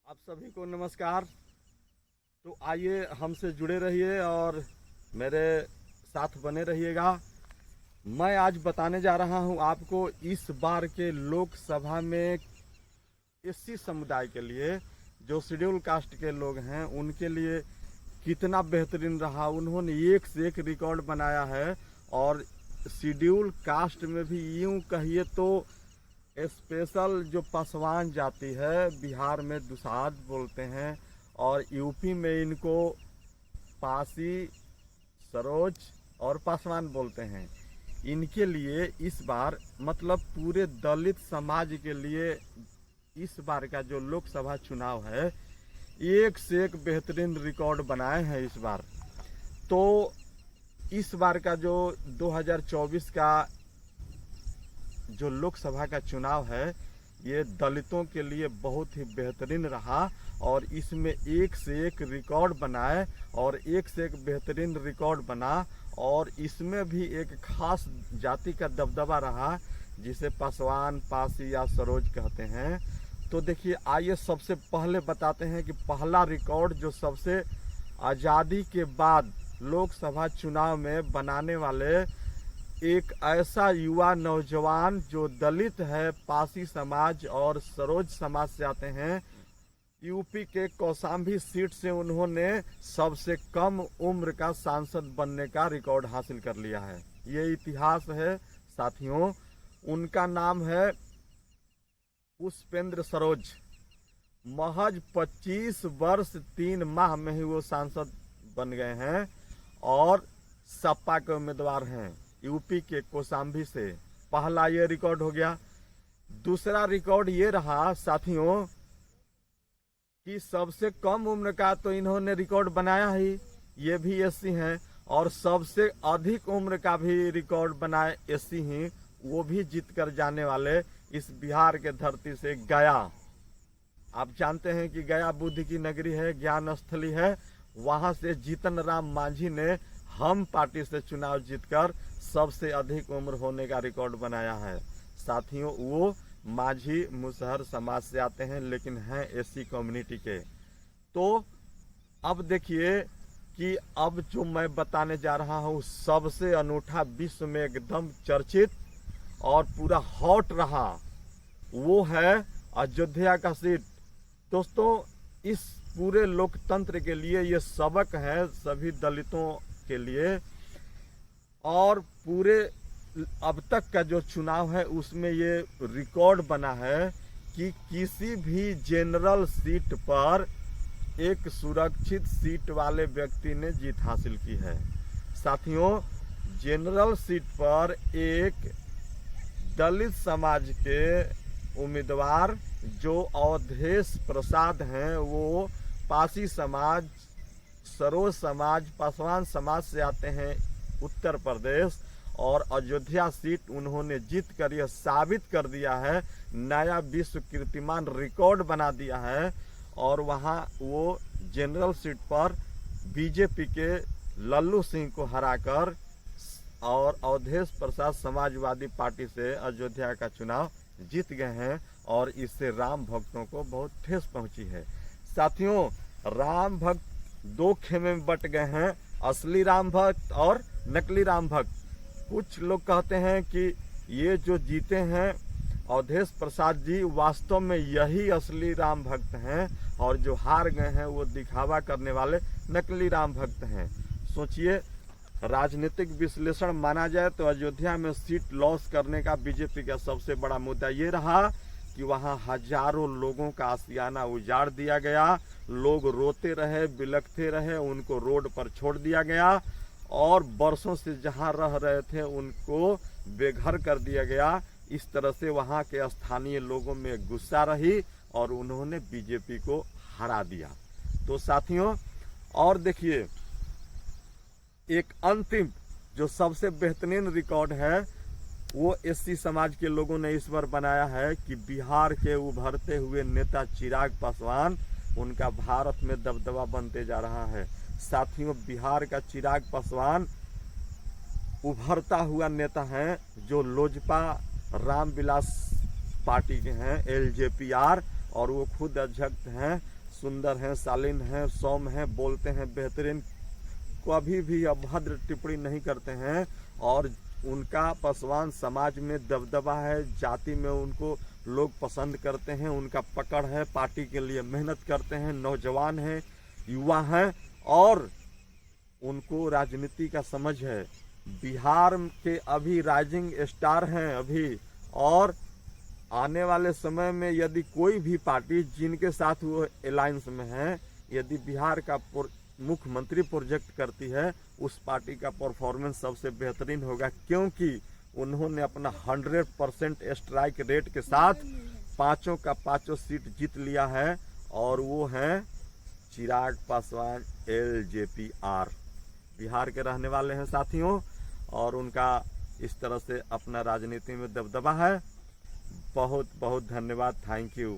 आप सभी को नमस्कार। तो आइए हमसे जुड़े रहिए और मेरे साथ बने रहिएगा। मैं आज बताने जा रहा हूं आपको इस बार के लोकसभा में एससी समुदाय के लिए, जो शेड्यूल कास्ट के लोग हैं, उनके लिए कितना बेहतरीन रहा। उन्होंने एक से एक रिकॉर्ड बनाया है और शेड्यूल कास्ट में भी यूं कहिए तो स्पेशल जो पासवान जाति है, बिहार में दुसाध बोलते हैं और यूपी में इनको पासी, सरोज और पासवान बोलते हैं। इनके लिए इस बार मतलब पूरे दलित समाज के लिए इस बार का जो लोकसभा चुनाव है, एक से एक बेहतरीन रिकॉर्ड बनाए हैं इस बार। तो इस बार का जो 2024 का जो लोकसभा का चुनाव है, ये दलितों के लिए बहुत ही बेहतरीन रहा और इसमें एक से एक रिकॉर्ड बनाए और एक से एक बेहतरीन रिकॉर्ड बना। और इसमें भी एक खास जाति का दबदबा रहा, जिसे पासवान, पासी या सरोज कहते हैं। तो देखिए, आइए सबसे पहले बताते हैं कि पहला रिकॉर्ड जो सबसे आज़ादी के बाद लोकसभा चुनाव में बनाने वाले एक ऐसा युवा नौजवान जो दलित है, पासी समाज और सरोज समाज से आते हैं। यूपी के कौशाम्बी सीट से उन्होंने सबसे कम उम्र का सांसद बनने का रिकॉर्ड हासिल कर लिया है। ये इतिहास है साथियों। उनका नाम है पुष्पेंद्र सरोज। महज 25 वर्ष 3 माह में ही वो सांसद बन गए हैं और सपा के उम्मीदवार हैं यूपी के कौशाम्बी से। पहला ये रिकॉर्ड हो गया। दूसरा रिकॉर्ड ये रहा साथियों कि सबसे कम उम्र का तो इन्होंने रिकॉर्ड बनाया ही, ये भी एससी हैं, और सबसे अधिक उम्र का भी रिकॉर्ड बनाए एससी ही, वो भी जीत कर जाने वाले इस बिहार के धरती से गया। आप जानते हैं कि गया बुद्ध की नगरी है, ज्ञान स्थली है। वहां से जीतन राम मांझी ने हम पार्टी से चुनाव जीतकर सबसे अधिक उम्र होने का रिकॉर्ड बनाया है साथियों। वो मांझी मुसहर समाज से आते हैं लेकिन हैं एससी कम्युनिटी के। तो अब देखिए कि अब जो मैं बताने जा रहा हूँ सबसे अनूठा, विश्व में एकदम चर्चित और पूरा हॉट रहा, वो है अयोध्या का सीट। दोस्तों, इस पूरे लोकतंत्र के लिए ये सबक है सभी दलितों के लिए। और पूरे अब तक का जो चुनाव है उसमें ये रिकॉर्ड बना है कि किसी भी जनरल सीट पर एक सुरक्षित सीट वाले व्यक्ति ने जीत हासिल की है साथियों। जनरल सीट पर एक दलित समाज के उम्मीदवार जो अवधेश प्रसाद हैं, वो पासी समाज, सरोज समाज, पासवान समाज से आते हैं उत्तर प्रदेश, और अयोध्या सीट उन्होंने जीत कर यह साबित कर दिया है, नया विश्व कीर्तिमान रिकॉर्ड बना दिया है। और वहां वो जनरल सीट पर बीजेपी के लल्लू सिंह को हराकर और अवधेश प्रसाद समाजवादी पार्टी से अयोध्या का चुनाव जीत गए हैं और इससे राम भक्तों को बहुत ठेस पहुंची है साथियों। राम भक्त दो खेमे में बट गए हैं, असली राम भक्त और नकली राम भक्त। कुछ लोग कहते हैं कि ये जो जीते हैं अवधेश प्रसाद जी, वास्तव में यही असली राम भक्त हैं और जो हार गए हैं वो दिखावा करने वाले नकली राम भक्त हैं। सोचिए, राजनीतिक विश्लेषण माना जाए तो अयोध्या में सीट लॉस करने का बीजेपी का सबसे बड़ा मुद्दा ये रहा कि वहां हजारों लोगों का आशियाना उजाड़ दिया गया। लोग रोते रहे, बिलखते रहे, उनको रोड पर छोड़ दिया गया और बरसों से जहां रह रहे थे उनको बेघर कर दिया गया। इस तरह से वहां के स्थानीय लोगों में गुस्सा रही और उन्होंने बीजेपी को हरा दिया। तो साथियों, और देखिए, एक अंतिम जो सबसे बेहतरीन रिकॉर्ड है वो एससी समाज के लोगों ने इस बार बनाया है कि बिहार के उभरते हुए नेता चिराग पासवान, उनका भारत में दबदबा बनते जा रहा है साथियों। बिहार का चिराग पासवान उभरता हुआ नेता है जो लोजपा रामविलास पार्टी के हैं, एलजेपीआर, और वो खुद अध्यक्ष हैं सुंदर हैं, शालीन हैं, सौम्य हैं, बोलते हैं बेहतरीन, कभी भी अभद्र टिप्पणी नहीं करते हैं। और उनका पासवान समाज में दबदबा है, जाति में उनको लोग पसंद करते हैं, उनका पकड़ है, पार्टी के लिए मेहनत करते हैं, नौजवान हैं, युवा हैं और उनको राजनीति का समझ है। बिहार के अभी राइजिंग स्टार हैं अभी, और आने वाले समय में यदि कोई भी पार्टी जिनके साथ वो अलायंस में है, यदि बिहार का मुख्यमंत्री प्रोजेक्ट करती है, उस पार्टी का परफॉर्मेंस सबसे बेहतरीन होगा, क्योंकि उन्होंने अपना 100% स्ट्राइक रेट के साथ पांचों का पांचों सीट जीत लिया है। और वो हैं चिराग पासवान LJPR, बिहार के रहने वाले हैं साथियों, और उनका इस तरह से अपना राजनीति में दबदबा है। बहुत बहुत धन्यवाद, थैंक यू।